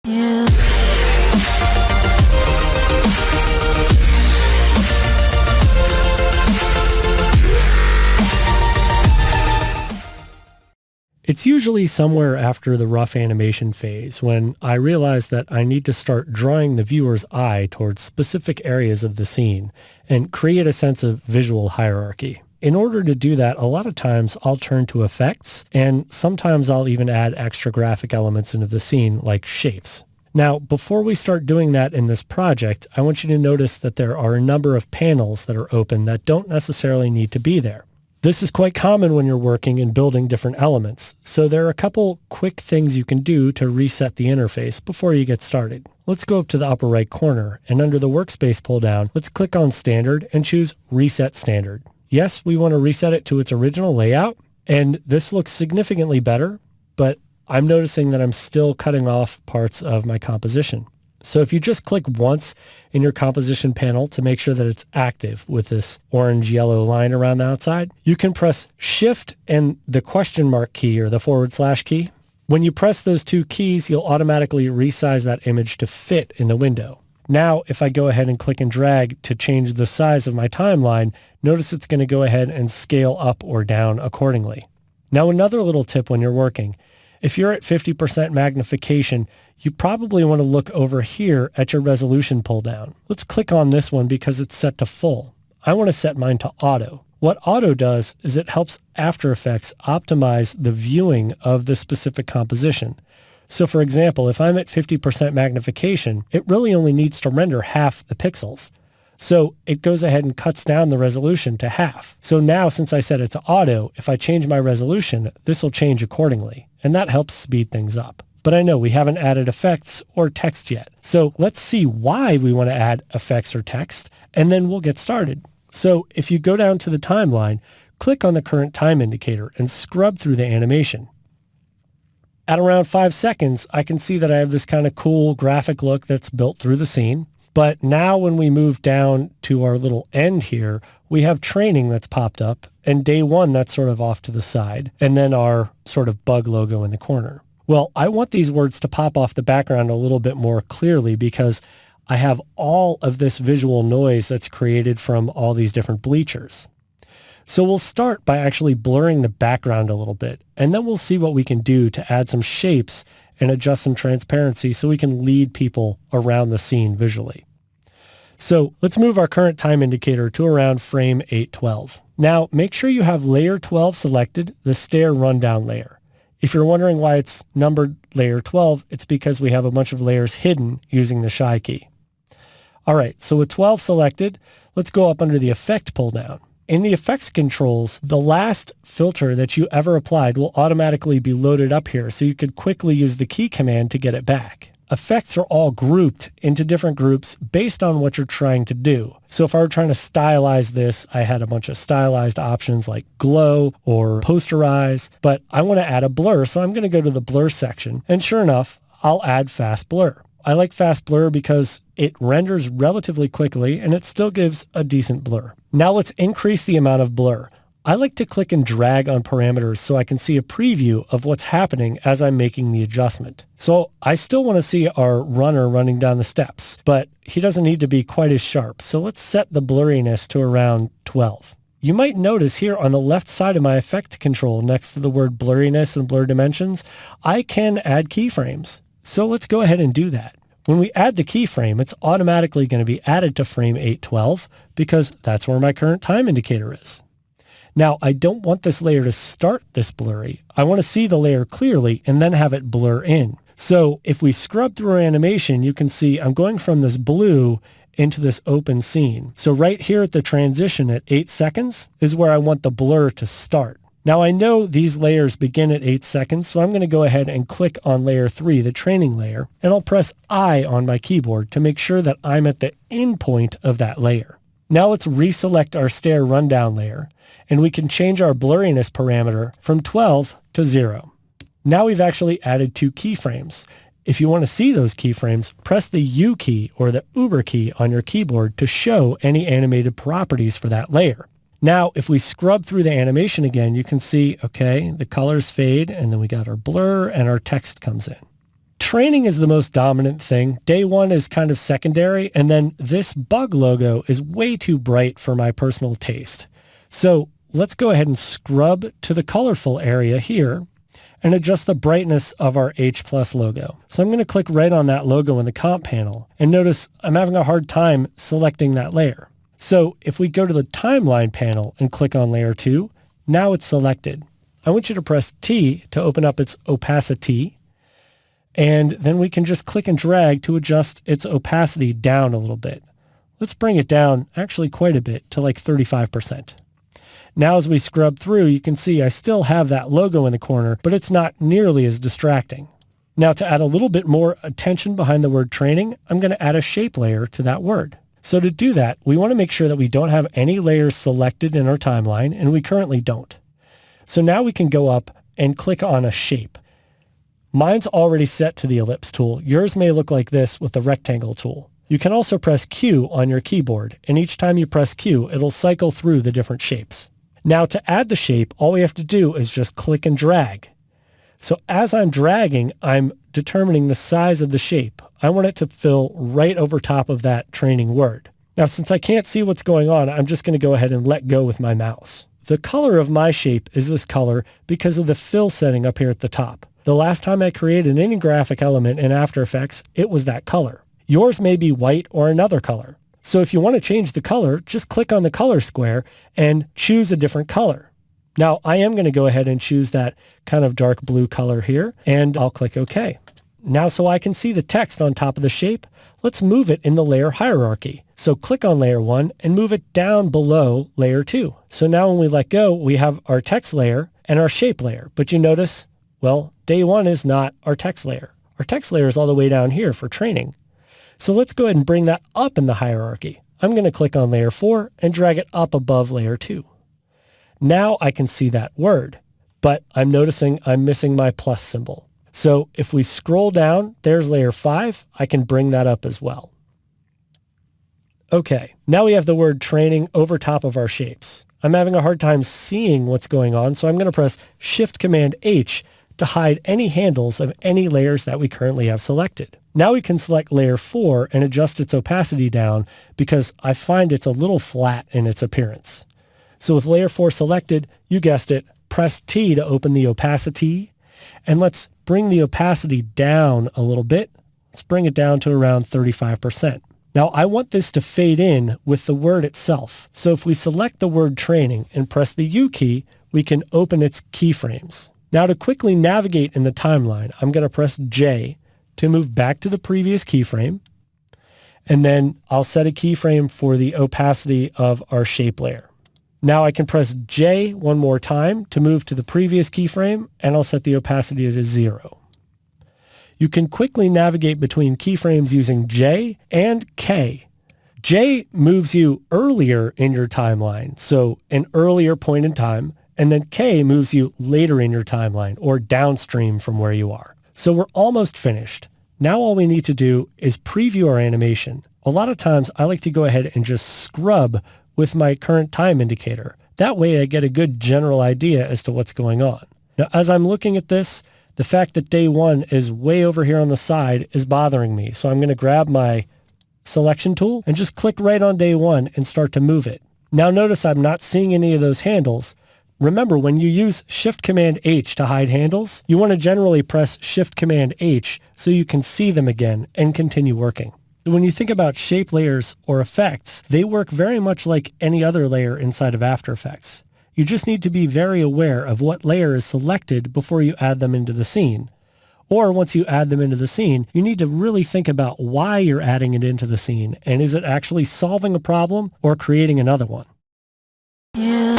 Yeah. It's usually somewhere after the rough animation phase when I realize that I need to start drawing the viewer's eye towards specific areas of the scene and create a sense of visual hierarchy. In order to do that, a lot of times I'll turn to effects, and sometimes I'll even add extra graphic elements into the scene like shapes. Now, before we start doing that in this project, I want you to notice that there are a number of panels that are open that don't necessarily need to be there. This is quite common when you're working and building different elements, so there are a couple quick things you can do to reset the interface before you get started. Let's go up to the upper right corner, and under the Workspace pull-down, let's click on Standard and choose Reset Standard. Yes, we want to reset it to its original layout, and this looks significantly better, but I'm noticing that I'm still cutting off parts of my composition. So if you just click once in your composition panel to make sure that it's active with this orange-yellow line around the outside, you can press Shift and the question mark key or the / key. When you press those two keys, you'll automatically resize that image to fit in the window. Now, if I go ahead and click and drag to change the size of my timeline, notice it's going to go ahead and scale up or down accordingly. Now, another little tip when you're working. If you're at 50% magnification, you probably want to look over here at your resolution pull down. Let's click on this one because it's set to full. I want to set mine to auto. What auto does is it helps After Effects optimize the viewing of the specific composition. So for example, if I'm at 50% magnification, it really only needs to render half the pixels. So it goes ahead and cuts down the resolution to half. So now since I set it to auto, if I change my resolution, this will change accordingly. And that helps speed things up. But I know we haven't added effects or text yet. So let's see why we want to add effects or text, and then we'll get started. So if you go down to the timeline, click on the current time indicator and scrub through the animation. At around 5 seconds, I can see that I have this kind of cool graphic look that's built through the scene. But now when we move down to our little end here, we have training that's popped up and day one that's sort of off to the side, and then our sort of bug logo in the corner. Well, I want these words to pop off the background a little bit more clearly because I have all of this visual noise that's created from all these different bleachers. So we'll start by actually blurring the background a little bit, and then we'll see what we can do to add some shapes and adjust some transparency so we can lead people around the scene visually. So let's move our current time indicator to around frame 812. Now make sure you have layer 12 selected, the stair rundown layer. If you're wondering why it's numbered layer 12, it's because we have a bunch of layers hidden using the Shy key. All right, so with 12 selected, let's go up under the Effect pull down. In the effects controls, the last filter that you ever applied will automatically be loaded up here, so you could quickly use the key command to get it back. Effects are all grouped into different groups based on what you're trying to do. So if I were trying to stylize this, I had a bunch of stylized options like glow or posterize, but I want to add a blur, so I'm going to go to the blur section, and sure enough, I'll add fast blur. I like fast blur because it renders relatively quickly and it still gives a decent blur. Now let's increase the amount of blur. I like to click and drag on parameters so I can see a preview of what's happening as I'm making the adjustment. So I still want to see our runner running down the steps, but he doesn't need to be quite as sharp. So let's set the blurriness to around 12. You might notice here on the left side of my effect control next to the word blurriness and blur dimensions, I can add keyframes. So let's go ahead and do that. When we add the keyframe, it's automatically going to be added to frame 812 because that's where my current time indicator is. Now, I don't want this layer to start this blurry. I want to see the layer clearly and then have it blur in. So if we scrub through our animation, you can see I'm going from this blue into this open scene. So right here at the transition at 8 seconds is where I want the blur to start. Now I know these layers begin at 8 seconds, so I'm going to go ahead and click on layer 3, the training layer, and I'll press I on my keyboard to make sure that I'm at the end point of that layer. Now let's reselect our stair rundown layer, and we can change our blurriness parameter from 12 to 0. Now we've actually added 2 keyframes. If you want to see those keyframes, press the U key or the Uber key on your keyboard to show any animated properties for that layer. Now, if we scrub through the animation again, you can see, okay, the colors fade, and then we got our blur and our text comes in. training is the most dominant thing. Day one is kind of secondary. And then this bug logo is way too bright for my personal taste. So let's go ahead and scrub to the colorful area here and adjust the brightness of our H+ logo. So I'm going to click right on that logo in the comp panel, and notice I'm having a hard time selecting that layer. So if we go to the timeline panel and click on layer 2, now it's selected. I want you to press T to open up its opacity, and then we can just click and drag to adjust its opacity down a little bit. Let's bring it down actually quite a bit to like 35%. Now as we scrub through, you can see I still have that logo in the corner, but it's not nearly as distracting. Now to add a little bit more attention behind the word training, I'm going to add a shape layer to that word. So to do that, we want to make sure that we don't have any layers selected in our timeline, and we currently don't. So now we can go up and click on a shape. Mine's already set to the ellipse tool. Yours may look like this with the rectangle tool. You can also press Q on your keyboard, and each time you press Q, it'll cycle through the different shapes. Now to add the shape, all we have to do is just click and drag. So as I'm dragging, I'm determining the size of the shape. I want it to fill right over top of that training word. Now since I can't see what's going on, I'm just going to go ahead and let go with my mouse. The color of my shape is this color because of the fill setting up here at the top. The last time I created any graphic element in After Effects, it was that color. Yours may be white or another color. So if you want to change the color, just click on the color square and choose a different color. Now I am going to go ahead and choose that kind of dark blue color here, and I'll click OK. Now so I can see the text on top of the shape, let's move it in the layer hierarchy. So click on layer 1 and move it down below layer 2. So now when we let go, we have our text layer and our shape layer. But you notice, well, day 1 is not our text layer. Our text layer is all the way down here for training. So let's go ahead and bring that up in the hierarchy. I'm going to click on layer 4 and drag it up above layer 2. Now I can see that word, but I'm noticing I'm missing my plus symbol. So if we scroll down, there's layer 5. I can bring that up as well. Okay, now we have the word training over top of our shapes. I'm having a hard time seeing what's going on, so I'm going to press Shift-Command-H to hide any handles of any layers that we currently have selected. Now we can select layer 4 and adjust its opacity down because I find it's a little flat in its appearance. So with layer 4 selected, you guessed it, press T to open the opacity, and let's bring the opacity down a little bit. Let's bring it down to around 35%. Now I want this to fade in with the word itself. So if we select the word training and press the U key, we can open its keyframes. Now to quickly navigate in the timeline, I'm going to press J to move back to the previous keyframe, and then I'll set a keyframe for the opacity of our shape layer. Now I can press J one more time to move to the previous keyframe, and I'll set the opacity to 0. You can quickly navigate between keyframes using J and K. J moves you earlier in your timeline, so an earlier point in time, and then K moves you later in your timeline or downstream from where you are. So we're almost finished. Now all we need to do is preview our animation. A lot of times I like to go ahead and just scrub with my current time indicator. That way I get a good general idea as to what's going on. Now as I'm looking at this, the fact that day 1 is way over here on the side is bothering me. So I'm going to grab my selection tool and just click right on day 1 and start to move it. Now notice I'm not seeing any of those handles. Remember, when you use Shift-Command-H to hide handles, you want to generally press Shift-Command-H so you can see them again and continue working. When you think about shape layers or effects, they work very much like any other layer inside of After Effects. You just need to be very aware of what layer is selected before you add them into the scene. Or once you add them into the scene, you need to really think about why you're adding it into the scene, and is it actually solving a problem or creating another one? Yeah.